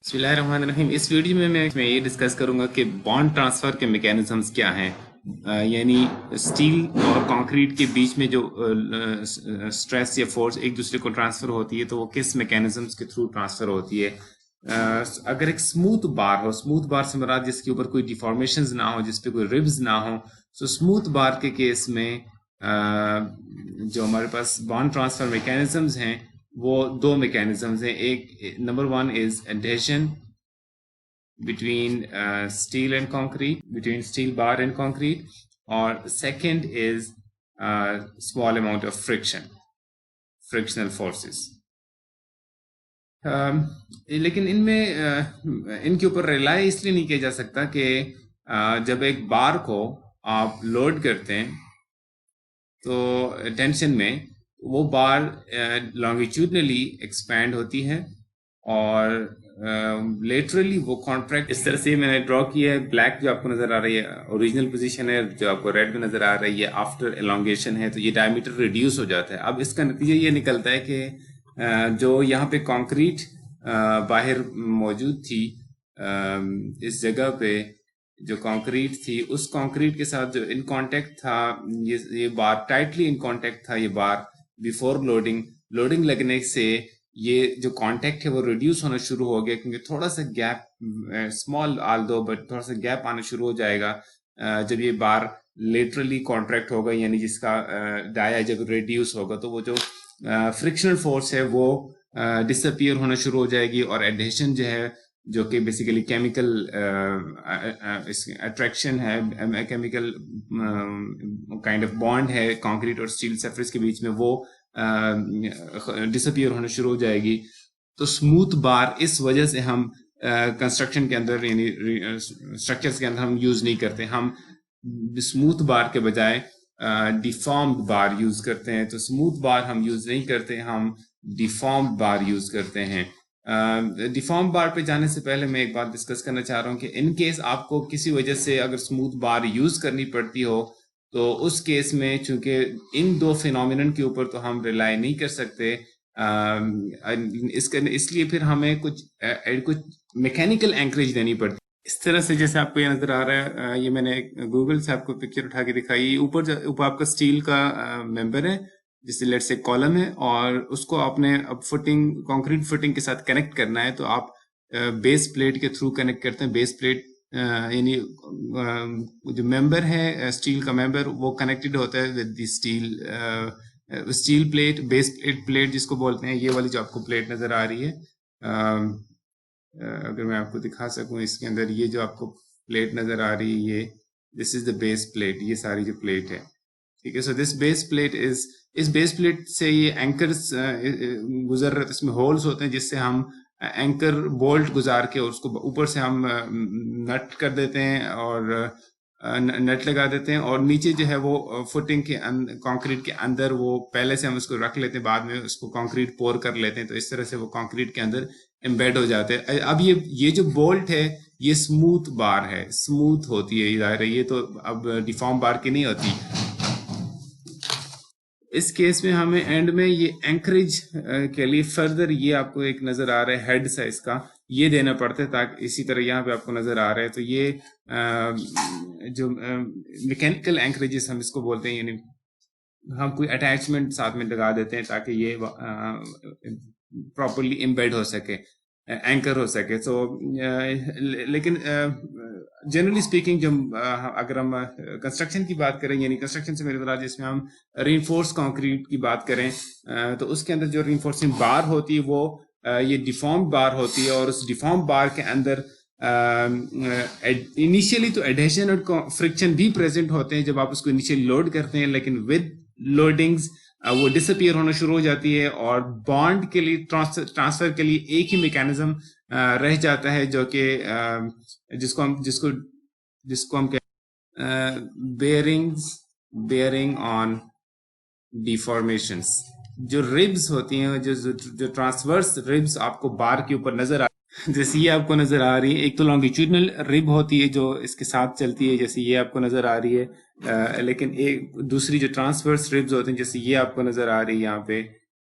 बिस्मिल्लाहिर्रहमानिर्रहीम। इस वीडियो में मैं ये डिस्कस करूंगा कि बॉन्ड ट्रांसफ़र के मैकेनिज़म्स क्या हैं। यानी स्टील और कंक्रीट के बीच में जो स्ट्रेस या फोर्स एक दूसरे को ट्रांसफ़र होती है तो वो किस मैकेनिज़म्स के थ्रू ट्रांसफ़र होती है। अगर एक स्मूथ बार हो, स्मूथ बार से मुराद जिसके ऊपर कोई डिफॉर्मेशंस ना हो, जिस पे कोई रिब्स ना हो, तो स्मूथ बार के केस में जो हमारे पास बॉन्ड ट्रांसफ़र मैकेनिज़म्स हैं वो दो मैकेनिज्म्स हैं। एक number one is adhesion between steel and concrete, between steel bar and concrete, or second is small amount of frictional forces. लेकिन इनमें इनके ऊपर रिलाई इसलिए नहीं किया जा सकता कि जब एक बार को आप लोड करते हैं तो टेंशन में वो बार लॉन्गिट्यूडनली एक्सपैंड होती है और लेटरली वो कॉन्ट्रैक्ट। इस तरह से मैंने ड्रॉ किया है। ब्लैक जो आपको नजर आ रही है ओरिजिनल पोजीशन है, जो आपको रेड में नजर आ रही है आफ्टर एलोंगेशन है, तो ये डायमीटर रिड्यूस हो जाता है। अब इसका नतीजा ये निकलता है कि जो यहाँ पे कंक्रीट बाहर मौजूद थी, इस जगह पे जो कंक्रीट थी, उस कंक्रीट के साथ जो इन कांटेक्ट था, ये बार टाइटली इन कांटेक्ट था। ये बार बिफोर लोडिंग लगने से ये जो कांटेक्ट है वो रिड्यूस होना शुरू हो गया, क्योंकि थोड़ा सा गैप, स्मॉल आल दो बट थोड़ा सा गैप आना शुरू हो जाएगा जब ये बार लेटरली कॉन्ट्रैक्ट होगा, यानी जिसका डाया जब रिड्यूस होगा तो वो जो फ्रिक्शनल फोर्स है वो डिसअपियर होना शुरू हो जाएगी। और एडहेशन जो है, जो कि बेसिकली केमिकल अट्रैक्शन है, केमिकल काइंड ऑफ बॉन्ड है कंक्रीट और स्टील सरफेस के बीच में, वो डिसअपियर होना शुरू हो जाएगी। तो स्मूथ बार इस वजह से हम कंस्ट्रक्शन के अंदर, यानी स्ट्रक्चर्स के अंदर हम यूज नहीं करते। हम स्मूथ बार के बजाय डिफॉर्म्ड बार यूज करते हैं। तो स्मूथ बार हम यूज नहीं करते, हम डिफॉर्म्ड बार यूज करते हैं। डिफॉर्म बार पे जाने से पहले मैं एक बात डिस्कस करना चाह रहा हूँ कि इन केस आपको किसी वजह से अगर स्मूथ बार यूज करनी पड़ती हो तो उस केस में, चूंकि इन दो फिनोमिनन के ऊपर तो हम रिलाई नहीं कर सकते, इसलिए फिर हमें कुछ मैकेनिकल एंकरेज देनी पड़ती है। इस तरह से जैसे आपको ये नजर आ रहा है, ये मैंने गूगल से आपको पिक्चर उठा के दिखाई। ऊपर आपका स्टील का मेंबर है, जिससे लेट से कॉलम है, और उसको आपने अब कंक्रीट फुटिंग के साथ कनेक्ट करना है। तो आप बेस प्लेट के थ्रू कनेक्ट करते हैं। बेस प्लेट यानी जो मेंबर है, स्टील का मेंबर, वो कनेक्टेड होता है with the steel plate, base plate जिसको बोलते हैं। ये वाली जो आपको प्लेट नजर आ रही है, अगर मैं आपको दिखा सकूं, इसके अंदर ये जो आपको प्लेट नजर आ रही है, ये this is the base plate. ये सारी जो प्लेट है, ठीक है। So this base plate is, इस बेस प्लेट से ये एंकर्स गुजर रहे, इसमें होल्स होते हैं जिससे हम एंकर बोल्ट गुजार के उसको ऊपर से हम नट कर देते हैं और नट लगा देते हैं, और नीचे जो है वो फुटिंग के कंक्रीट के अंदर वो पहले से हम उसको रख लेते हैं, बाद में उसको कंक्रीट पोर कर लेते हैं। तो इस तरह से वो कंक्रीट के अंदर एम्बेड हो जाते हैं। अब ये जो बोल्ट है ये स्मूथ बार है, स्मूथ होती है ज़ाहिर है, ये तो अब डिफॉर्म बार की नहीं होती। इस केस में हमें एंड में ये एंकरेज के लिए फर्दर, ये आपको एक नजर आ रहा है हेड साइज का, ये देना पड़ता है, ताकि इसी तरह यहाँ पे आपको नजर आ रहा है। तो ये जो मैकेनिकल एंकरेजेस हम इसको बोलते हैं, यानी हम कोई अटैचमेंट साथ में लगा देते हैं ताकि ये प्रॉपरली एम्बेड हो सके, एंकर हो सके। तो लेकिन जनरली स्पीकिंग, जब अगर हम कंस्ट्रक्शन की बात करें, यानी कंस्ट्रक्शन से मेरे मुराद जिसमें हम रीइंफोर्स कंक्रीट की बात करें, तो उसके अंदर जो रीइंफोर्सिंग बार होती है वो ये डिफॉर्म बार होती है। और उस डिफॉर्म बार के अंदर इनिशियली तो एडहेशन और फ्रिक्शन भी प्रेजेंट होते हैं जब आप उसको इनिशियली लोड करते हैं, लेकिन विद लोडिंग्स वो डिसअपियर होना शुरू हो जाती है, और बॉन्ड के लिए ट्रांसफर के लिए एक ही मैकेनिज्म रह जाता है, जो कि जिसको हम बेयरिंग ऑन डिफॉर्मेशंस। जो रिब्स होती हैं, जो ट्रांसवर्स रिब्स आपको बार के ऊपर नजर जैसे ये आपको नजर आ रही है, एक तो लॉन्गिट्यूडनल रिब होती है जो इसके साथ चलती है, जैसे ये आपको नजर आ रही है, लेकिन एक दूसरी जो ट्रांसवर्स रिब्स होती हैं, जैसे ये आपको नजर आ रही है यहाँ पे,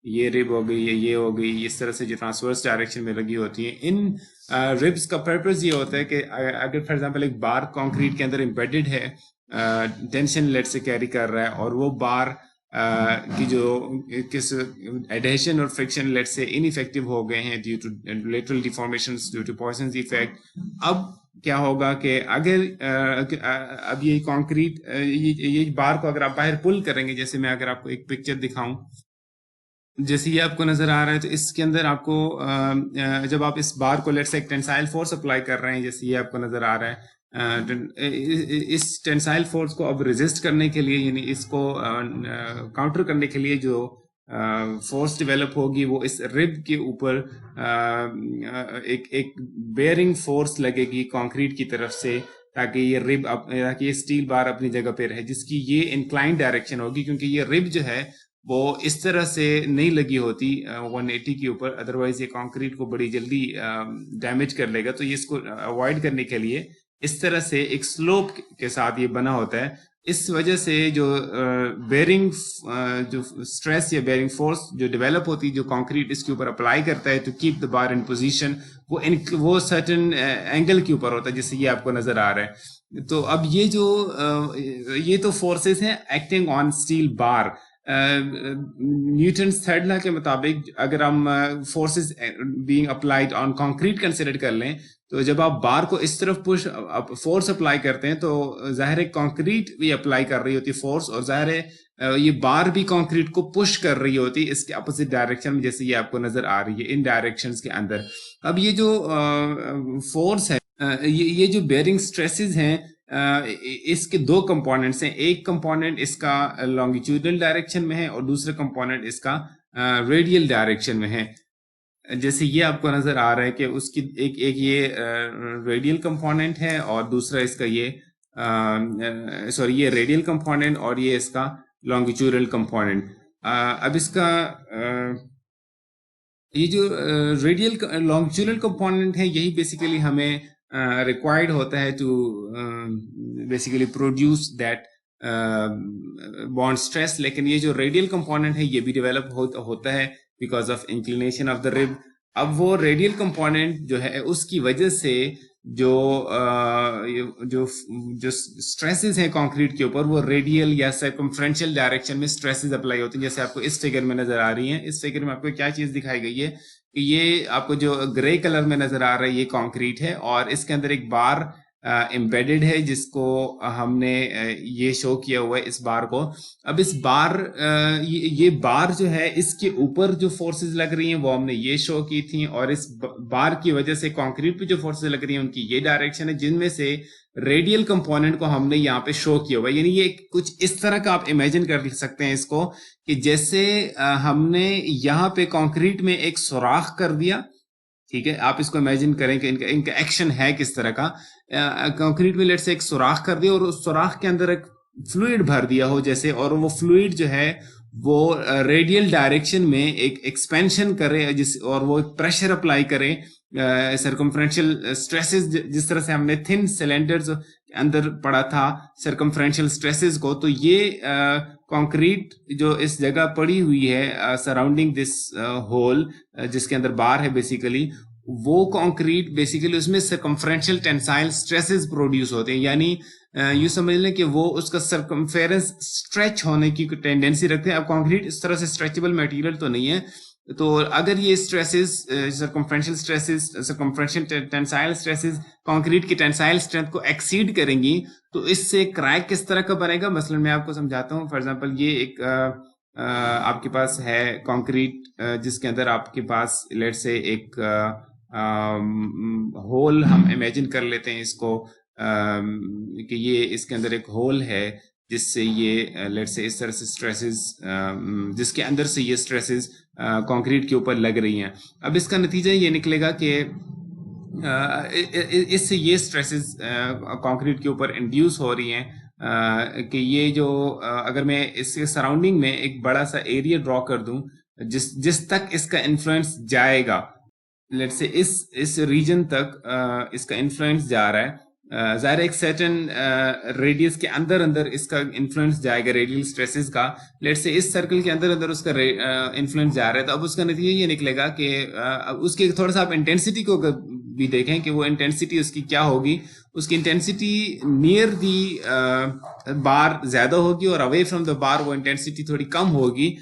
ये रिब हो गई, ये हो गई, इस तरह से जो ट्रांसवर्स डायरेक्शन में लगी होती है, इन रिब्स का पर्पस ये होता है कि अगर फॉर एग्जांपल एक बार कंक्रीट के अंदर एम्बेडेड है, टेंशन लेट से कैरी कर रहा है, और वो बार की जो किस एडहेशन और फ्रिक्शन लेट से इनइफेक्टिव हो गए हैं due to lateral deformations, due to Poisson's effect, अब क्या होगा कि अगर अब ये कंक्रीट ये बार को अगर आप बाहर पुल करेंगे, जैसे मैं अगर आपको एक पिक्चर दिखाऊं, जैसे ये आपको नजर आ रहा है, तो इसके अंदर आपको जब आप इस बार को लेट से एक टेंसाइल फोर्स अप्लाई कर रहे हैं, जैसे ये आपको नजर आ रहा है, इस टेंसाइल फोर्स को अब रेजिस्ट करने के लिए, यानी इसको काउंटर करने के लिए जो फोर्स डेवलप होगी वो इस रिब के ऊपर एक बेयरिंग फोर्स लगेगी कंक्रीट की तरफ से, ताकि ये रिब ताकि ये स्टील बार अपनी जगह पे रहे, जिसकी ये इंक्लाइंड डायरेक्शन होगी, क्योंकि ये रिब जो है वो इस तरह से नहीं लगी होती 180 के ऊपर, अदरवाइज ये कंक्रीट को बड़ी जल्दी डैमेज कर लेगा। तो ये इसको अवॉइड करने के लिए इस तरह से एक स्लोप के साथ ये बना होता है। इस वजह से जो बेयरिंग जो स्ट्रेस या बेयरिंग फोर्स जो डेवलप होती है, जो कंक्रीट इसके ऊपर अप्लाई करता है to keep the bar in position, वो सर्टेन एंगल के ऊपर होता है, जैसे ये आपको नजर आ रहा है। तो अब ये तो फोर्सेस हैं acting on steel bar. Newton's third law के मुताबिक अगर हम forces being applied on concrete consider कर लें, तो जब आप बार को इस तरफ फोर्स अप्लाई करते हैं, तो जाहिर है कंक्रीट भी अप्लाई कर रही होती है फोर्स, और जाहिर है ये बार भी कंक्रीट को पुश कर रही होती है इसके अपोजिट डायरेक्शन में, जैसे ये आपको नजर आ रही है इन डायरेक्शंस के अंदर। अब ये जो फोर्स है, ये जो बेयरिंग स्ट्रेसेस हैं, इसके दो कंपोनेंट्स हैं। एक कंपोनेंट इसका लॉन्गिट्यूडनल डायरेक्शन में है और दूसरा कंपोनेंट इसका रेडियल डायरेक्शन में है। जैसे ये आपको नजर आ रहा है कि उसकी एक ये रेडियल कंपोनेंट है और दूसरा इसका ये ये रेडियल कंपोनेंट और ये इसका लॉन्गिट्यूडनल कंपोनेंट। अब इसका ये जो रेडियल लॉन्गिट्यूडनल कंपोनेंट है, यही बेसिकली हमें रिक्वायर्ड होता है to basically produce that bond stress. लेकिन ये जो रेडियल कंपोनेंट है ये भी डेवलप होता है because of inclination of the rib. अब वो रेडियल कंपोनेंट जो है उसकी वजह से जो स्ट्रेसेस हैं कंक्रीट के ऊपर, वो रेडियल या सर्कमफ्रेंशियल डायरेक्शन में स्ट्रेसेस अप्लाई होती हैं, जैसे आपको इस फिगर में नजर आ रही है। इस फिगर में आपको क्या चीज दिखाई गई है कि ये आपको जो ग्रे कलर में नजर आ रहा है ये कंक्रीट है, और इसके अंदर एक बार एम्बेडेड है जिसको हमने ये शो किया हुआ है, इस बार को। अब इस बार ये बार जो है इसके ऊपर जो फोर्सेस लग रही हैं वो हमने ये शो की थी, और इस बार की वजह से कंक्रीट पे जो फोर्सेस लग रही हैं उनकी ये डायरेक्शन है, जिनमें से रेडियल कंपोनेंट को हमने यहाँ पे शो किया हुआ है। यानी ये कुछ इस तरह का आप इमेजिन कर सकते हैं इसको, कि जैसे हमने यहाँ पे कंक्रीट में एक सुराख कर दिया, ठीक है। आप इसको इमेजिन करें कि इनका एक्शन है किस तरह का। कंक्रीट में लेट से एक सुराख कर दिया और उस सुराख के अंदर एक फ्लूइड भर दिया हो जैसे, और वो फ्लूइड जो है वो रेडियल डायरेक्शन में एक एक्सपेंशन करे और वो एक प्रेशर अप्लाई करे, सर्कमफ्रेंशियल स्ट्रेसेस, जिस तरह से हमने थिन सिलेंडर्स के अंदर पढ़ा था सर्कमफ्रेंशियल स्ट्रेसेस को। तो ये कंक्रीट जो इस जगह पड़ी हुई है सराउंडिंग दिस होल जिसके अंदर बार है बेसिकली, वो कंक्रीट बेसिकली उसमें सर्कमफ्रेंशियल टेंसाइल स्ट्रेसेस प्रोड्यूस होते हैं। यानी यूं समझ लें कि वो उसका सर्कमफेरेंस स्ट्रेच होने की टेंडेंसी रखते हैं। अब कंक्रीट इस तरह से स्ट्रेचेबल मटेरियल तो नहीं है, तो अगर ये stresses circumferential stresses, circumferential tensile stresses concrete की टेंसाइल स्ट्रेंथ को एक्सीड करेंगी, तो इससे क्रैक किस तरह का बनेगा। मसलन मैं आपको समझाता हूँ। फॉर एग्जांपल ये एक आपके पास है कंक्रीट जिसके अंदर आपके पास लेट से एक होल हम इमेजिन कर लेते हैं इसको, कि ये इसके अंदर एक होल है जिससे ये लेट से इस तरह से स्ट्रेसेस, जिसके अंदर से ये स्ट्रेसेस कंक्रीट के ऊपर लग रही हैं। अब इसका नतीजा ये निकलेगा कि इससे ये स्ट्रेसेस कंक्रीट के ऊपर इंड्यूस हो रही हैं कि ये जो अगर मैं इसके सराउंडिंग में एक बड़ा सा एरिया ड्रॉ कर दूं जिस तक इसका इन्फ्लुएंस जाएगा, लेट से इस रीजन तक इसका इन्फ्लुएंस जा रहा है, ज़ाहिर एक सर्टेन रेडियस के अंदर अंदर इसका इन्फ्लुएंस जाएगा रेडियल स्ट्रेसेस का। लेट से इस सर्कल के अंदर अंदर उसका इन्फ्लुएंस जा रहा है, तो अब उसका नतीजा ये निकलेगा कि उसके थोड़ा सा आप इंटेंसिटी को भी देखें कि वो इंटेंसिटी उसकी क्या होगी। उसकी इंटेंसिटी नियर दी बार ज्यादा होगी और अवे फ्रॉम द बार वो इंटेंसिटी थोड़ी कम होगी।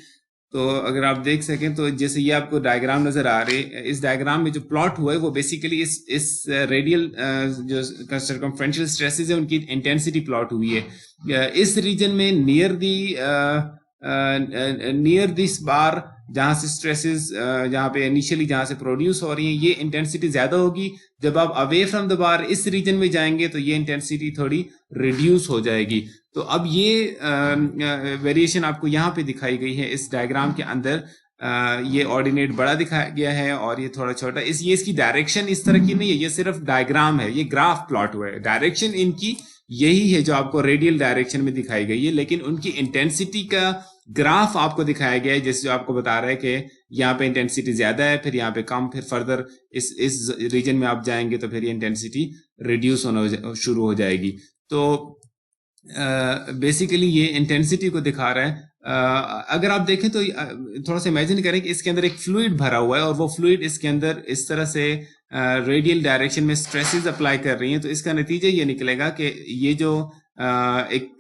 तो अगर आप देख सकें तो जैसे ये आपको डायग्राम नजर आ रही है, इस डायग्राम में जो प्लॉट हुआ है वो बेसिकली इस रेडियल जो सर्कमफ्रेंशियल स्ट्रेसेस है उनकी इंटेंसिटी प्लॉट हुई है। इस रीजन में नियर दिस बार जहां से स्ट्रेसेस जहां पे इनिशियली जहां से प्रोड्यूस हो रही हैं ये इंटेंसिटी ज्यादा होगी। जब आप अवे फ्रॉम द बार इस रीजन में जाएंगे तो ये इंटेंसिटी थोड़ी रिड्यूस हो जाएगी। तो अब ये वेरिएशन आपको यहाँ पे दिखाई गई है इस डायग्राम के अंदर। ये ऑर्डिनेट बड़ा दिखाया गया है और ये थोड़ा छोटा। ये इसकी डायरेक्शन इस तरह की नहीं है, ये सिर्फ डायग्राम है, ये ग्राफ प्लॉट हुआ है। डायरेक्शन इनकी यही है जो आपको रेडियल डायरेक्शन में दिखाई गई है, लेकिन उनकी इंटेंसिटी का ग्राफ आपको दिखाया गया है जैसे जो आपको बता रहा है कि यहाँ पे इंटेंसिटी ज्यादा है, फिर यहाँ पे कम, फिर फर्दर इस रीजन में आप जाएंगे तो फिर ये इंटेंसिटी रिड्यूस होना शुरू हो जाएगी। तो बेसिकली ये इंटेंसिटी को दिखा रहा है। अगर आप देखें तो थोड़ा सा इमेजिन करें कि इसके अंदर एक फ्लूइड भरा हुआ है और वो फ्लूइड इसके अंदर इस तरह से रेडियल डायरेक्शन में स्ट्रेसेस अप्लाई कर रही हैं, तो इसका नतीजा ये निकलेगा कि ये जो एक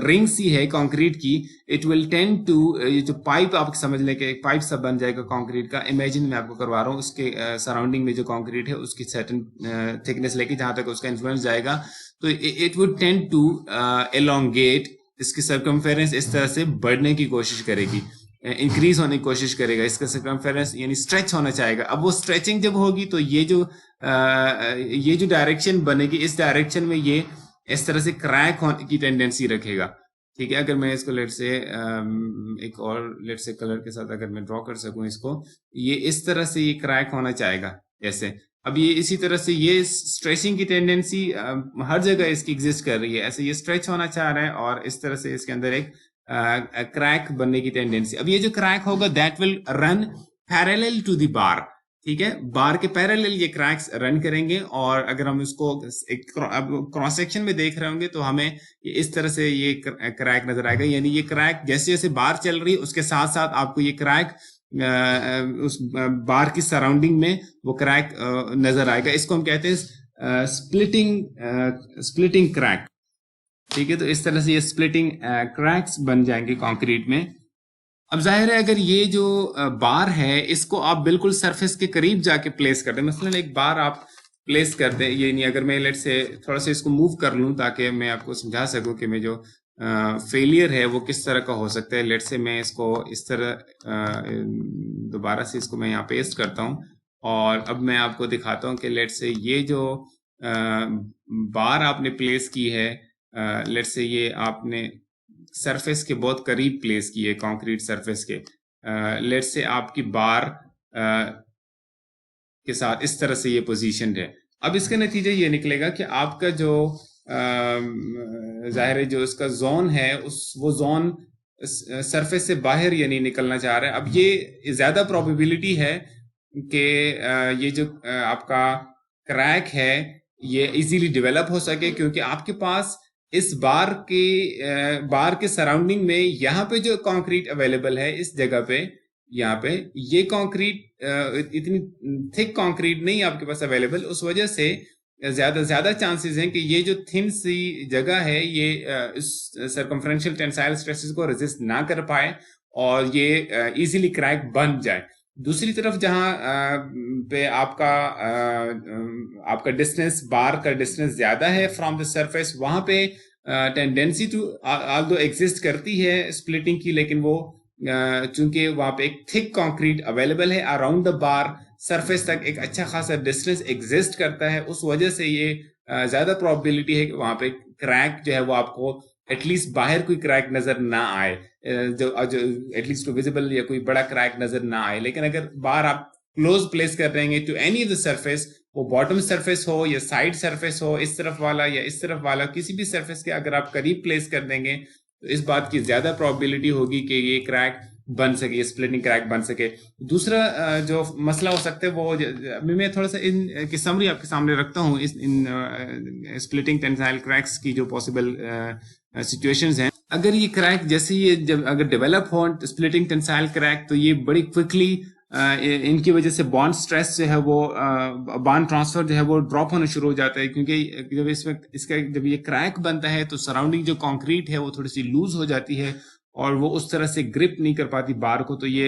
रिंग सी है कंक्रीट की, इट विल टेंड टू, ये जो पाइप आप समझ लें कि एक पाइप सा बन जाएगा कंक्रीट का। इमेजिन मैं आपको करवा रहा हूँ, उसके सराउंडिंग में जो कंक्रीट है उसकी सर्टेन थिकनेस लेके जहां तक उसका इन्फ्लुएंस जाएगा, तो it would tend to elongate, इसकी सर्कमफेरेंस इस तरह से बढ़ने की कोशिश करेगी, इंक्रीज होने की कोशिश करेगा, इसका सर्कमफेरेंस यानी स्ट्रेच होना चाहेगा। अब वो स्ट्रेचिंग जब होगी तो ये जो डायरेक्शन बनेगी, इस डायरेक्शन में ये इस तरह से क्रैक होने की टेंडेंसी रखेगा। ठीक है, अगर मैं इसको लेट से एक और लेट से कलर के साथ अगर मैं ड्रॉ कर सकूं इसको, ये इस तरह से ये क्रैक होना चाहेगा ऐसे। अब ये इसी तरह से ये स्ट्रेचिंग की टेंडेंसी हर जगह इसकी एग्जिस्ट कर रही है, ऐसे ये स्ट्रेच होना चाह रहा है और इस तरह से इसके अंदर एक क्रैक बनने की टेंडेंसी। अब ये जो क्रैक होगा that will run parallel to the bar. ठीक है, बार के पैरेलल ये क्रैक्स रन करेंगे और अगर हम इसको एक क्रॉस सेक्शन में देख रहे होंगे तो हमें इस तरह से ये क्रैक नजर आएगा। यानी ये क्रैक जैसे जैसे बार चल रही है उसके साथ साथ आपको ये क्रैक उस बार की सराउंडिंग में वो क्रैक नजर आएगा। इसको हम कहते हैं स्प्लिटिंग क्रैक। ठीक है, तो इस तरह से ये स्प्लिटिंग क्रैक्स बन जाएंगे कंक्रीट में। अब जाहिर है अगर ये जो बार है इसको आप बिल्कुल सरफेस के करीब जाके प्लेस कर दें, मसलन एक बार आप प्लेस कर दें, ये नहीं, अगर मैं लेट से थोड़ा सा इसको मूव कर लूं ताकि मैं आपको समझा सकूं कि मैं जो फेलियर है वो किस तरह का हो सकता है। लेट से मैं इसको इस तरह दोबारा से इसको मैं यहाँ पेस्ट करता हूँ और अब मैं आपको दिखाता हूँ कि लेट से ये जो बार आपने प्लेस की है, लेट से ये आपने सरफेस के बहुत करीब प्लेस की है कंक्रीट सरफेस के, लेट से आपकी बार के साथ इस तरह से ये पोजीशन है। अब इसका नतीजा ये निकलेगा कि आपका जो जाहिर है जो इसका जोन है वो जोन सरफेस से बाहर यानी निकलना चाह रहा है। अब ये ज्यादा प्रोबेबिलिटी है कि ये जो आपका क्रैक है ये इजीली डेवलप हो सके, क्योंकि आपके पास इस बार के सराउंडिंग में यहाँ पे जो कंक्रीट अवेलेबल है इस जगह पे, यहाँ पे ये कंक्रीट इतनी थिक कंक्रीट नहीं आपके पास अवेलेबल, उस वजह से ज्यादा चांसेस हैं कि ये जो थिन सी जगह है ये इस सर्कमफ्रेंशियल टेंसाइल स्ट्रेसेस को रेजिस्ट ना कर पाए और ये इजीली क्रैक बन जाए। दूसरी तरफ जहां पे आपका डिस्टेंस, बार का डिस्टेंस ज्यादा है फ्रॉम द सरफेस, वहां पे टेंडेंसी टू ऑल्दो एग्जिस्ट करती है स्प्लिटिंग की, लेकिन वो चूंकि वहां पे एक थिक कंक्रीट अवेलेबल है अराउंड द बार, सरफेस तक एक अच्छा खासा डिस्टेंस एग्जिस्ट करता है, उस वजह से ये ज्यादा प्रोबेबिलिटी है कि वहां पे क्रैक जो है वो आपको एटलीस्ट बाहर कोई क्रैक नजर ना आए, जो एटलीस्ट विजिबल या कोई बड़ा क्रैक नजर ना आए। लेकिन अगर बार आप क्लोज प्लेस कर देंगे to any of the surface, वो बॉटम सरफेस हो या साइड सरफेस हो, इस तरफ वाला या इस तरफ वाला, किसी भी सरफेस के अगर आप करीब प्लेस कर देंगे तो इस बात की ज्यादा प्रोबेबिलिटी होगी कि ये क्रैक बन सके, स्प्लिटिंग क्रैक बन सके। दूसरा जो मसला हो सकता है वो अभी मैं थोड़ा सा इन की समरी आपके सामने रखता हूँ, इन स्प्लिटिंग टेंसाइल क्रैक्स की जो पॉसिबल सिचुएशंस हैं। अगर ये क्रैक जैसे ये जब अगर डेवलप हो स्प्लिटिंग टेंसाइल क्रैक, तो ये बड़ी क्विकली इनकी वजह से बॉन्ड स्ट्रेस जो है वो बॉन्ड ट्रांसफर जो है वो ड्रॉप होना शुरू हो जाता है, क्योंकि जब इसमें इसका जब ये क्रैक बनता है तो सराउंडिंग जो कंक्रीट है वो थोड़ी सी लूज हो जाती है और वो उस तरह से ग्रिप नहीं कर पाती बार को। तो ये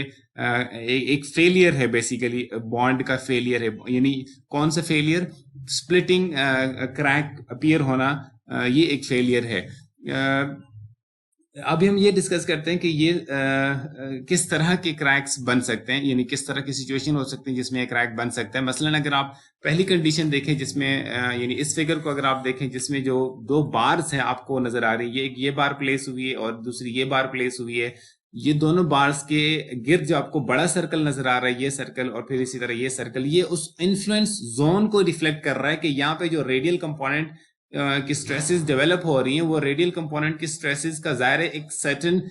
एक फेलियर है, बेसिकली बॉन्ड का फेलियर है। यानी कौन सा फेलियर? स्प्लिटिंग क्रैक अपीयर होना, ये एक फेलियर है। अभी हम ये डिस्कस करते हैं कि ये किस तरह के क्रैक्स बन सकते हैं, यानी किस तरह की सिचुएशन हो सकती है जिसमें क्रैक बन सकता है। मसलन अगर आप पहली कंडीशन देखें जिसमें यानी इस फिगर को अगर आप देखें जिसमें जो दो बार्स हैं आपको नजर आ रही है, एक ये बार प्लेस हुई है और दूसरी ये बार प्लेस हुई है। ये दोनों बार्स के गिर्द जो आपको बड़ा सर्कल नजर आ रहा है, ये सर्कल और फिर इसी तरह ये सर्कल, ये उस इन्फ्लुएंस जोन को रिफ्लेक्ट कर रहा है कि यहाँ पे जो रेडियल कंपोनेंट की स्ट्रेसेस डेवलप हो रही हैं, वो रेडियल कंपोनेंट की स्ट्रेसेस का ज़ाहिर है एक सर्टेन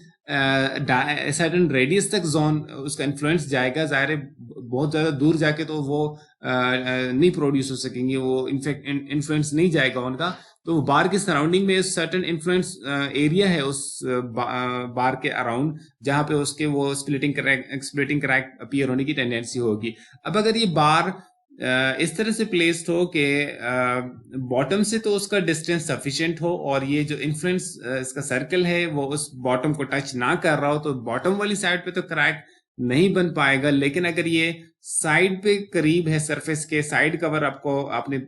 रेडियस तक जोन उसका इन्फ्लुएंस जाएगा। ज़ाहिर है बहुत ज़्यादा दूर जाके तो वो नहीं प्रोड्यूस हो सकेंगे, वो इनफेक्ट इन्फ्लुएंस नहीं जाएगा उनका। तो बार के सराउंडिंग में सर्टेन इन्फ्लुएंस एरिया है उस बार के अराउंड, जहां पे उसके वो स्प्लिटिंग क्रैक अपीयर होने की टेंडेंसी होगी। अब अगर ये बार इस तरह से प्लेस्ड हो कि बॉटम से तो उसका डिस्टेंस सफिशिएंट हो और ये जो इन्फ्लुएंस इसका सर्कल है वो उस बॉटम को टच ना कर रहा हो, तो बॉटम वाली साइड पे तो क्रैक नहीं बन पाएगा। लेकिन अगर ये साइड पे करीब है, सरफेस के साइड कवर आपने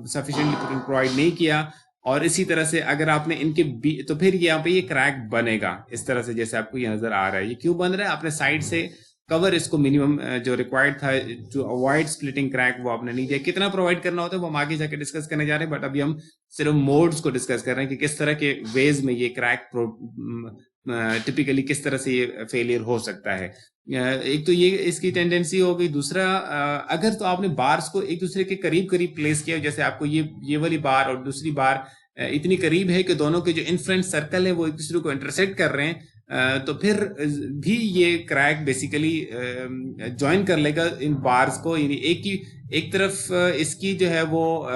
सफिशिएंटली प्रोवाइड नहीं किया, और इसी तरह से अगर आपने इनके तो फिर यहाँ पे ये क्रैक बनेगा इस तरह से जैसे आपको ये नजर आ रहा है। ये क्यों बन रहा है? आपने साइड से कवर इसको मिनिमम जो रिक्वायर्ड था टू अवॉइड स्प्लिटिंग क्रैक वो आपने नहीं दिया। कितना प्रोवाइड करना होता है वो हम आगे जाके डिस्कस करने जा रहे हैं, बट अभी हम सिर्फ मोड्स को डिस्कस कर रहे हैं कि किस तरह के वेज में ये क्रैक टिपिकली किस तरह से ये फेलियर हो सकता है। एक तो ये इसकी टेंडेंसी हो गई। दूसरा, अगर तो आपने बार्स को एक दूसरे के करीब करीब प्लेस किया, जैसे आपको ये वाली बार और दूसरी बार इतनी करीब है कि दोनों के जो इन्फ्लुएंस सर्कल है वो एक दूसरे को इंटरसेक्ट कर रहे हैं, तो फिर भी ये क्रैक बेसिकली ज्वाइन कर लेगा इन बार्स को। यानी एक तरफ इसकी जो है वो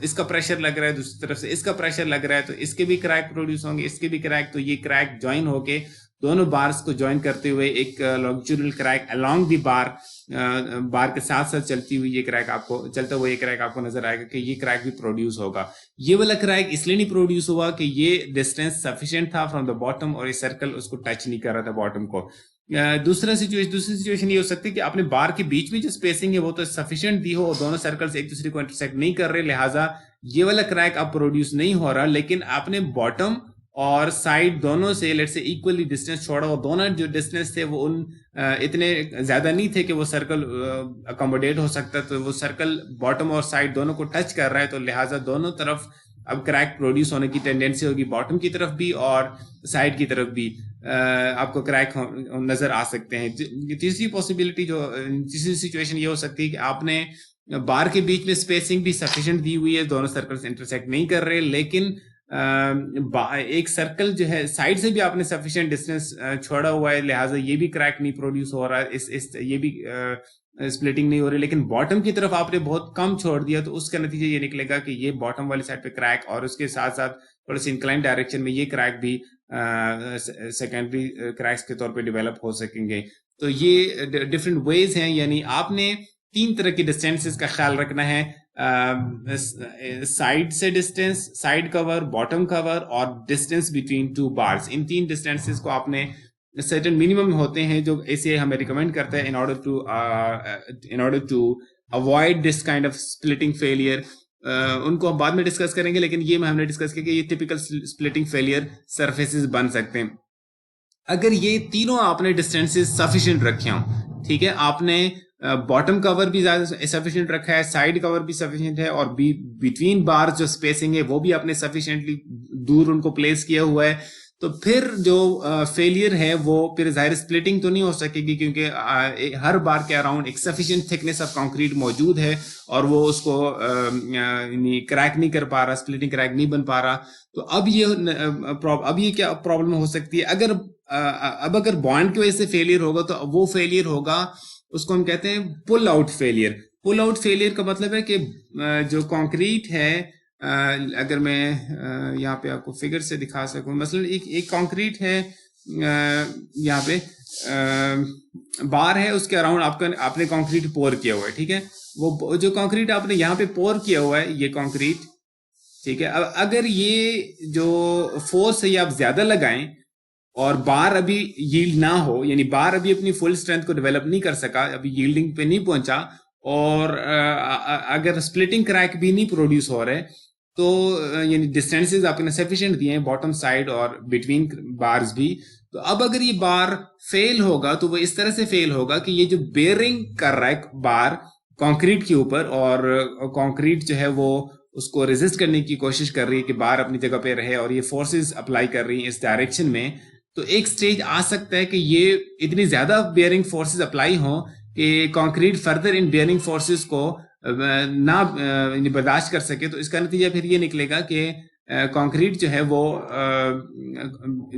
इसका प्रेशर लग रहा है, दूसरी तरफ से इसका प्रेशर लग रहा है, तो इसके भी क्रैक प्रोड्यूस होंगे, इसके भी क्रैक। तो ये क्रैक ज्वाइन होके दोनों बार्स को ज्वाइन करते हुए एक लॉन्गिट्यूडनल क्रैक अलोंग दी बार के साथ साथ चलती हुई ये क्रैक आपको नजर आएगा कि ये क्रैक भी प्रोड्यूस होगा। ये वाला क्रैक इसलिए नहीं प्रोड्यूस हुआ कि ये डिस्टेंस सफिशिएंट था फ्रॉम द बॉटम और ये सर्कल उसको टच नहीं कर रहा था बॉटम को। दूसरी सिचुएशन ये हो सकती है कि आपने बार के बीच में जो स्पेसिंग है वो तो सफिशिएंट दी हो और दोनों सर्कल्स एक दूसरे को इंटरसेक्ट नहीं कर रहे, लिहाजा ये वाला क्रैक अब प्रोड्यूस नहीं हो रहा। लेकिन आपने बॉटम और साइड दोनों से लेट से इक्वली डिस्टेंस छोड़ा और दोनों जो डिस्टेंस थे वो उन इतने ज्यादा नहीं थे कि वो सर्कल अकोमोडेट हो सकता, तो वो सर्कल बॉटम और साइड दोनों को टच कर रहा है, तो लिहाजा दोनों तरफ अब क्रैक प्रोड्यूस होने की टेंडेंसी होगी, बॉटम की तरफ भी और साइड की तरफ भी आपको क्रैक नजर आ सकते हैं। तीसरी सिचुएशन ये हो सकती है कि आपने बार के बीच में स्पेसिंग भी सफिशिएंट दी हुई है, दोनों सर्कल्स इंटरसेक्ट नहीं कर रहे, लेकिन एक सर्कल जो है साइड से भी आपने सफिशिएंट डिस्टेंस छोड़ा हुआ है, लिहाजा ये भी क्रैक नहीं प्रोड्यूस हो रहा है, ये भी स्प्लिटिंग नहीं हो रही। लेकिन बॉटम की तरफ आपने बहुत कम छोड़ दिया, तो उसका नतीजा ये निकलेगा कि ये बॉटम वाली साइड पे क्रैक और उसके साथ साथ थोड़े से इंक्लाइन डायरेक्शन में ये क्रैक भी सेकेंडरी क्रैक्स के तौर पे डेवलप हो सकेंगे। तो ये डिफरेंट वेज हैं, यानी आपने 3 तरह की डिस्टेंसेस का ख्याल रखना है, साइड से distance, side cover, bottom cover और डिस्टेंस बिटवीन 2 बार्स। इन 3 डिस्टेंसेस को आपने सर्टेन मिनिमम होते हैं जो ऐसे हमें रिकमेंड करते हैं in order to avoid this kind of splitting failure. उनको हम बाद में डिस्कस करेंगे, लेकिन ये हमने डिस्कस किया कि ये टिपिकल स्प्लिटिंग फेलियर सरफेसेस बन सकते हैं अगर ये तीनों आपने डिस्टेंसेस सफिशिएंट रखे हों। ठीक है, आपने बॉटम कवर भी ज्यादा सफिशिएंट रखा है, साइड कवर भी सफिशिएंट है और बिटवीन बार्स जो स्पेसिंग है वो भी आपने सफिशिएंटली दूर उनको प्लेस किया हुआ है, तो फिर जो फेलियर है वो फिर जाहिर स्प्लिटिंग तो नहीं हो सकेगी, क्योंकि हर बार के अराउंड एक सफिशिएंट थिकनेस ऑफ कंक्रीट मौजूद है और वो उसको क्रैक नहीं कर पा रहा, स्प्लिटिंग क्रैक नहीं बन पा रहा। तो अब ये क्या प्रॉब्लम हो सकती है, अब अगर बॉन्ड की वजह से फेलियर होगा तो वो फेलियर होगा, उसको हम कहते हैं pull out failure. Pull out failure का मतलब है कि जो कंक्रीट है, अगर मैं यहाँ पे आपको फिगर से दिखा सकूं, मसलन एक कंक्रीट है, यहाँ पे बार है, उसके अराउंड आपने कंक्रीट पोर किया हुआ है, ठीक है। वो जो कंक्रीट आपने यहाँ पे पोर किया हुआ है, ये कंक्रीट, ठीक है। अब अगर ये जो फोर्स है ये आप ज्यादा लगाएं और बार अभी यील्ड ना हो, यानी बार अभी अपनी फुल स्ट्रेंथ को डेवलप नहीं कर सका, अभी यील्डिंग पे नहीं पहुंचा, और अगर स्प्लिटिंग क्रैक भी नहीं प्रोड्यूस हो रहे, तो यानी डिस्टेंसेस आपने सफिशिएंट दिए हैं बॉटम साइड और बिटवीन बार्स भी, तो अब अगर ये बार फेल होगा तो वो इस तरह से फेल होगा कि ये जो बेयरिंग कर रहा है बार कंक्रीट के ऊपर, और कंक्रीट जो है वो उसको रेजिस्ट करने की कोशिश कर रही है कि बार अपनी जगह पे रहे, और ये फोर्सेस अप्लाई कर रही हैं इस डायरेक्शन में, तो एक स्टेज आ सकता है कि ये इतनी ज्यादा बेयरिंग फोर्सेस अप्लाई हो कि concrete further in bearing forces को ना बर्दाश्त कर सके। तो इसका नतीजा फिर ये निकलेगा कि कंक्रीट जो है वो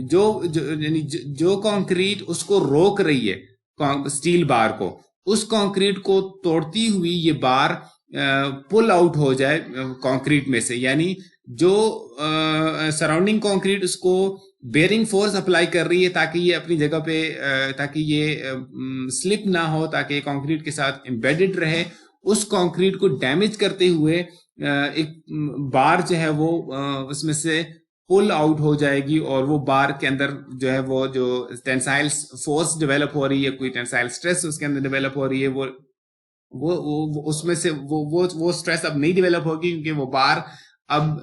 जो जो कंक्रीट उसको रोक रही है स्टील बार को, उस कंक्रीट को तोड़ती हुई ये बार पुल आउट हो जाए कंक्रीट में से, यानी जो सराउंडिंग कंक्रीट उसको बेयरिंग फोर्स अप्लाई कर रही है ताकि ये अपनी जगह पे ताकि ये स्लिप ना हो, ताकि कंक्रीट के साथ एम्बेडेड रहे, उस कंक्रीट को डैमेज करते हुए एक बार जो है वो उसमें से पुल आउट हो जाएगी, और वो बार के अंदर जो है वो जो टेंसाइल फोर्स डेवलप हो रही है, कोई टेंसाइल स्ट्रेस उसके अंदर डेवलप हो रही है, वो उसमें से वो स्ट्रेस अब नहीं डेवलप होगी, क्योंकि वो बार अब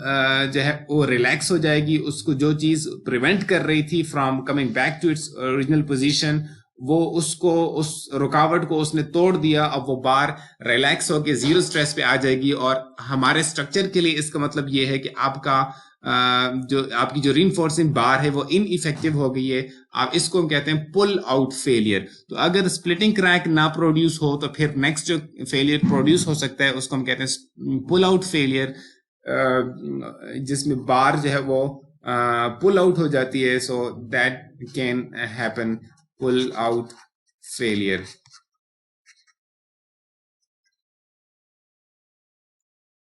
जो है वो रिलैक्स हो जाएगी, उसको जो चीज प्रिवेंट कर रही थी from coming back to its original position, वो उसको उस रुकावट को उसने तोड़ दिया, अब वो बार रिलैक्स होकर जीरो स्ट्रेस पे आ जाएगी। और हमारे स्ट्रक्चर के लिए इसका मतलब ये है कि आपका जो आपकी जो रीइंफोर्सिंग बार है वो इनइफेक्टिव हो गई है, आप इसको हम कहते हैं पुल आउट फेलियर। तो अगर स्प्लिटिंग क्रैक ना प्रोड्यूस हो तो फिर नेक्स्ट जो फेलियर प्रोड्यूस हो सकता है उसको हम कहते हैं पुल आउट फेलियर, जिसमें बार जो है वो पुल आउट हो जाती है। So that can happen, pull out failure.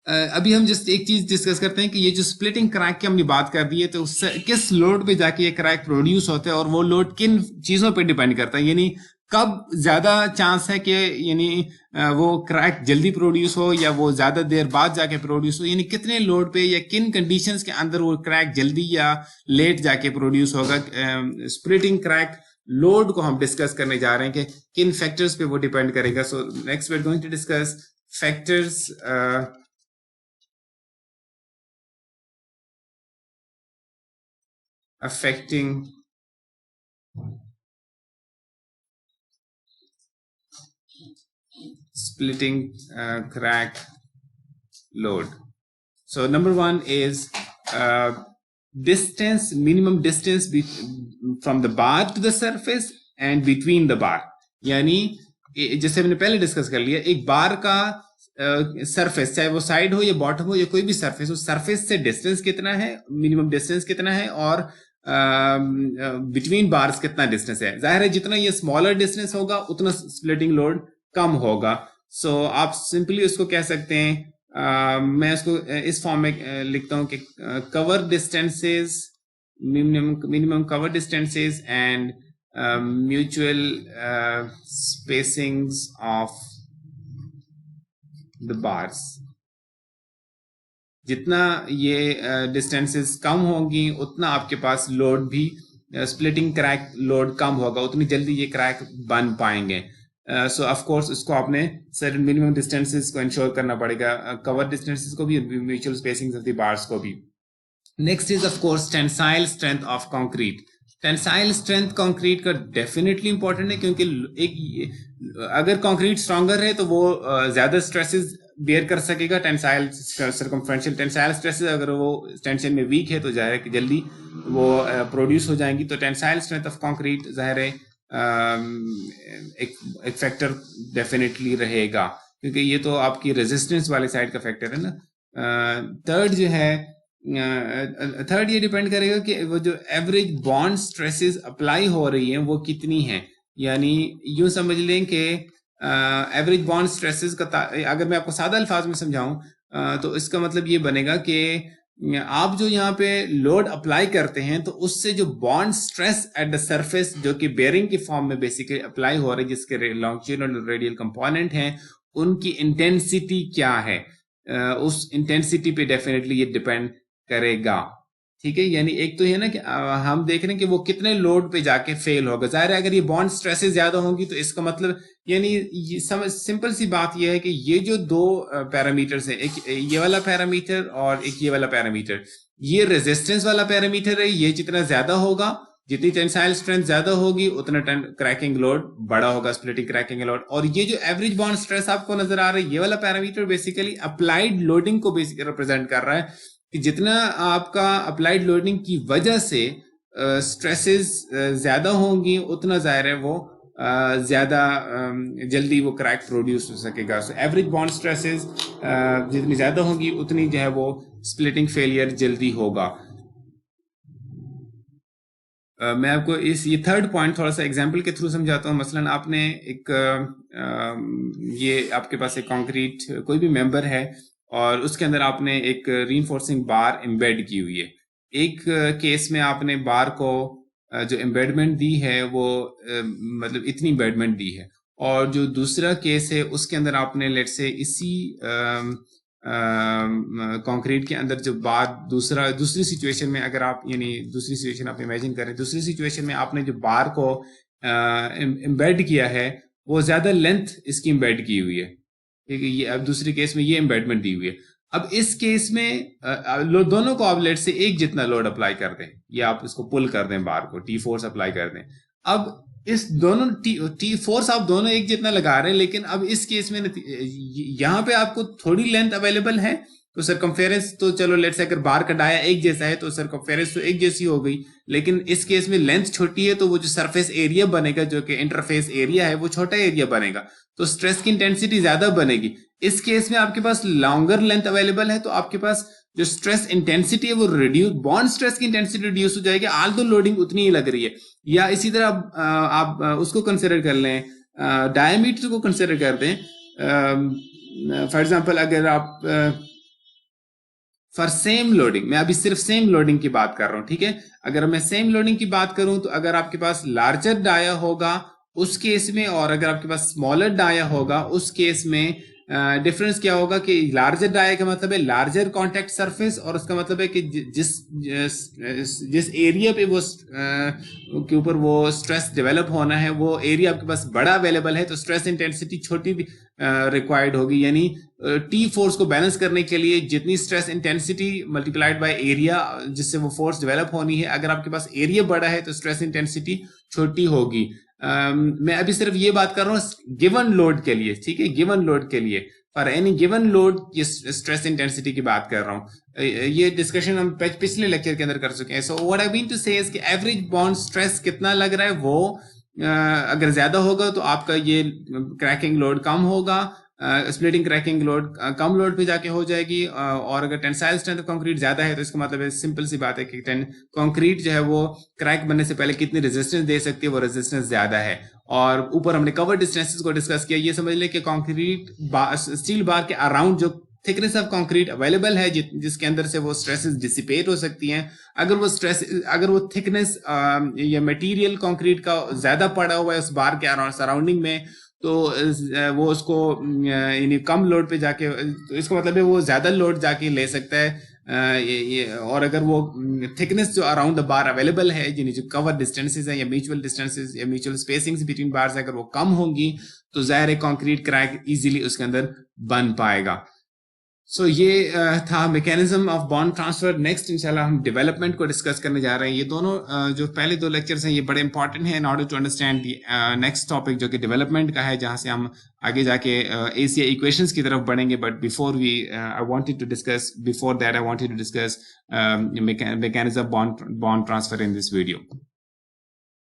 अभी हम जस्ट एक चीज डिस्कस करते हैं कि ये जो स्प्लिटिंग क्रैक की हमने बात कर दी है, तो उससे किस लोड पे जाके ये क्रैक प्रोड्यूस होता है, और वो लोड किन चीजों पे डिपेंड करता है, यानी कब ज्यादा चांस है कि यानी वो क्रैक जल्दी प्रोड्यूस हो या वो ज्यादा देर बाद जाके प्रोड्यूस हो, यानी कितने लोड पे या किन कंडीशंस के अंदर वो क्रैक जल्दी या लेट जाके प्रोड्यूस होगा। स्प्लिटिंग क्रैक लोड को हम डिस्कस करने जा रहे हैं कि किन फैक्टर्स पे वो डिपेंड करेगा। So next we are going to discuss factors affecting splitting crack load. So number one is distance, minimum distance from the bar to the surface and between the bar, यानी जैसे हमने पहले discuss कर लिया, एक बार का surface चाहे वो साइड हो या बॉटम हो या कोई भी सरफेस हो, सरफेस से डिस्टेंस कितना है, मिनिमम डिस्टेंस कितना है, और बिटवीन बार्स कितना डिस्टेंस है। जाहिर है जितना ये स्मॉलर डिस्टेंस होगा उतना स्प्लिटिंग लोड कम होगा। सो आप सिंपली उसको कह सकते हैं, मैं उसको इस फॉर्म में लिखता हूं कि cover distances, minimum cover distances and mutual spacings of the bars. जितना ये डिस्टेंसेस कम होंगी उतना आपके पास लोड भी, स्प्लिटिंग क्रैक लोड कम होगा, उतनी जल्दी ये क्रैक बन पाएंगे। सो ऑफ कोर्स इसको आपने सर्टेन मिनिमम डिस्टेंसेस को इंश्योर करना पड़ेगा, कवर डिस्टेंसेस को भी, mutual spacings of the bars को भी। Next is of course tensile strength of concrete. Tensile strength concrete का डेफिनेटली इंपॉर्टेंट है, क्योंकि एक अगर कंक्रीट स्ट्रॉन्गर है तो वो ज्यादा स्ट्रेसेस बेयर कर सकेगा। टेंसाइल सर्कमफ्रेंशियल टेंसाइल स्ट्रेसेस अगर वो टेंशन में वीक है तो जाहिर है कि जल्दी वो प्रोड्यूस हो जाएंगी। तो टेंसाइल स्ट्रेंथ ऑफ कंक्रीट जाहिर है एक फैक्टर डेफिनेटली रहेगा, क्योंकि ये तो आपकी रेजिस्टेंस वाले साइड का फैक्टर है ना। थर्ड जो है थर्ड ये डिपेंड करेगा कि वो जो एवरेज बॉन्ड स्ट्रेसेस अप्लाई हो रही हैं वो कितनी हैं, यानी यूं समझ लें कि एवरेज बॉन्ड स्ट्रेसेस का अगर मैं आपको सादा अल्फाज में समझाऊं तो इसका मतलब ये बनेगा कि आप जो यहाँ पे लोड अप्लाई करते हैं तो उससे जो bond stress at the surface जो कि बेयरिंग की फॉर्म में बेसिकली अप्लाई हो रही है, जिसके लॉन्गिट्यूडनल और रेडियल कंपोनेंट हैं, उनकी इंटेंसिटी क्या है, उस इंटेंसिटी पे डेफिनेटली ये डिपेंड करेगा। ठीक है, यानी एक तो ये ना कि हम देख रहे हैं कि वो कितने लोड पे जाके फेल होगा। जाहिर है अगर ये बॉन्ड स्ट्रेसेस ज्यादा होंगी तो इसका मतलब यानी सिंपल सी बात ये है कि ये जो दो पैरामीटर्स है, एक ये वाला पैरामीटर और एक ये वाला पैरामीटर, ये रेजिस्टेंस वाला पैरामीटर है, ये जितना ज्यादा होगा, जितनी टेंसाइल स्ट्रेंथ ज्यादा होगी उतना क्रैकिंग लोड बड़ा होगा, स्प्लिटिंग क्रैकिंग लोड। और ये जो एवरेज बॉन्ड स्ट्रेस आपको नजर आ रहा है, ये वाला पैरामीटर बेसिकली अप्लाइड लोडिंग को बेसिकली रिप्रेजेंट कर रहा है कि जितना आपका अप्लाइड लोडिंग की वजह से स्ट्रेसेस ज्यादा होंगी उतना जाहिर है वो ज्यादा जल्दी वो क्रैक प्रोड्यूस हो सकेगा। सो एवरेज बॉन्ड स्ट्रेसेस जितनी ज्यादा होंगी उतनी जो है वो स्प्लिटिंग फेलियर जल्दी होगा। मैं आपको ये थर्ड पॉइंट थोड़ा सा एग्जांपल के थ्रू समझाता हूँ। मसलन आपने एक ये आपके पास एक कंक्रीट कोई भी मेंबर है और उसके अंदर आपने एक रीइंफोर्सिंग बार एम्बेड की हुई है। एक केस में आपने बार को जो एम्बेडमेंट दी है वो मतलब इतनी एम्बेडमेंट दी है, और जो दूसरा केस है उसके अंदर आपने लेट से इसी कंक्रीट के अंदर जो बार दूसरी सिचुएशन में, अगर आप यानी दूसरी सिचुएशन आप इमेजिन करें, दूसरी सिचुएशन में आपने जो बार को एम्बेड किया है वो ज्यादा लेंथ इसकी एम्बेड की हुई है। ठीक है, ये अब दूसरे केस में ये एम्बेडमेंट दी हुई है। अब इस केस में दोनों को आप लेट से एक जितना लोड अप्लाई कर दें, या आप इसको पुल कर दें, बार को टी फोर्स अप्लाई कर दें। अब इस दोनों टी फोर्स आप दोनों एक जितना लगा रहे हैं, लेकिन अब इस केस में यहाँ पे आपको थोड़ी लेंथ अवेलेबल है तो सरकमफेरेंस तो चलो लेट्स से अगर बार का डाया एक जैसा है तो सरकमफेरेंस तो एक जैसी हो गई, लेकिन इस केस में लेंथ छोटी है तो वो जो सरफेस एरिया बनेगा जो कि इंटरफेस एरिया है वो छोटा एरिया बनेगा, तो स्ट्रेस की इंटेंसिटी ज्यादा बनेगी। इस केस में आपके पास लॉन्गर लेंथ अवेलेबल है तो आपके पास जो स्ट्रेस इंटेंसिटी है वो रिड्यूस, बॉन्ड स्ट्रेस की इंटेंसिटी रिड्यूस हो जाएगी, आल दो लोडिंग उतनी ही लग रही है। या इसी तरह आप उसको कंसिडर कर लें, डायमीटर को कंसिडर कर दें। फॉर एग्जांपल अगर आप फॉर सेम लोडिंग, मैं अभी सिर्फ सेम लोडिंग की बात कर रहा हूं, ठीक है, अगर मैं सेम लोडिंग की बात करूं तो अगर आपके पास लार्जर डाया होगा उस केस में, और अगर आपके पास स्मॉलर डाया होगा उस केस में डिफरेंस क्या होगा कि लार्जर डाया का मतलब है लार्जर कांटेक्ट सरफेस, और उसका मतलब है कि जिस एरिया पे वो के ऊपर वो स्ट्रेस डेवलप होना है वो एरिया आपके पास बड़ा अवेलेबल है, तो स्ट्रेस इंटेंसिटी छोटी रिक्वायर्ड होगी। यानी टी फोर्स को बैलेंस करने के लिए जितनी stress intensity multiplied by area जिससे वो फोर्स डेवलप होनी है, अगर आपके पास एरिया बड़ा है तो स्ट्रेस इंटेंसिटी छोटी होगी। मैं अभी सिर्फ ये बात कर रहा हूँ गिवन लोड के लिए, ठीक है, गिवन लोड के लिए, फॉर एनी गिवन लोड ये स्ट्रेस इंटेंसिटी की बात कर रहा हूँ। ये डिस्कशन हम पिछले लेक्चर के अंदर कर चुके हैं। So what I mean to say is कि एवरेज बॉन्ड स्ट्रेस कितना लग रहा है वो अगर ज्यादा होगा तो आपका ये क्रैकिंग लोड कम होगा, स्प्लिटिंग क्रैकिंग लोड कम लोड पे जाके हो जाएगी, और अगर टेंसाइल स्ट्रेंथ ऑफ कंक्रीट ज्यादा है तो इसका मतलब है सिंपल सी बात है कि कंक्रीट जो है वो क्रैक बनने से पहले कितनी रेजिस्टेंस दे सकती है, वो रेजिस्टेंस ज्यादा है। और ऊपर हमने कवर डिस्टेंसेस को डिस्कस किया। ये समझ ले कि कंक्रीट स्टील बार के अराउंड जो थिकनेस ऑफ कंक्रीट अवेलेबल है जिसके अंदर से वो स्ट्रेसेस डिसिपेट हो सकती हैं, अगर वो थिकनेस या मटेरियल कंक्रीट का ज्यादा पड़ा हुआ है उस बार के सराउंडिंग में, तो वो उसको यानी कम लोड पे जाके, तो इसका मतलब है वो ज्यादा लोड जाके ले सकता है। और अगर वो थिकनेस जो अराउंड द बार अवेलेबल है, यानी जो कवर डिस्टेंसेस है या म्यूचुअल डिस्टेंसेस या म्यूचुअल स्पेसिंग्स बिटवीन बार्स अगर वो कम होंगी तो जाहिर है कंक्रीट क्रैक इजीली उसके अंदर बन पाएगा। सो ये था mechanism of bond transfer. Next इंशाल्लाह हम डेवलपमेंट को डिस्कस करने जा रहे हैं। ये दोनों जो पहले दो लेक्चर्स हैं ये बड़े इंपॉर्टेंट हैं in order to understand next topic जो कि डेवलपमेंट का है, जहां से हम आगे जाके एशिया इक्वेशंस की तरफ बढ़ेंगे। But before that I wanted to discuss mechanism bond transfer in this video.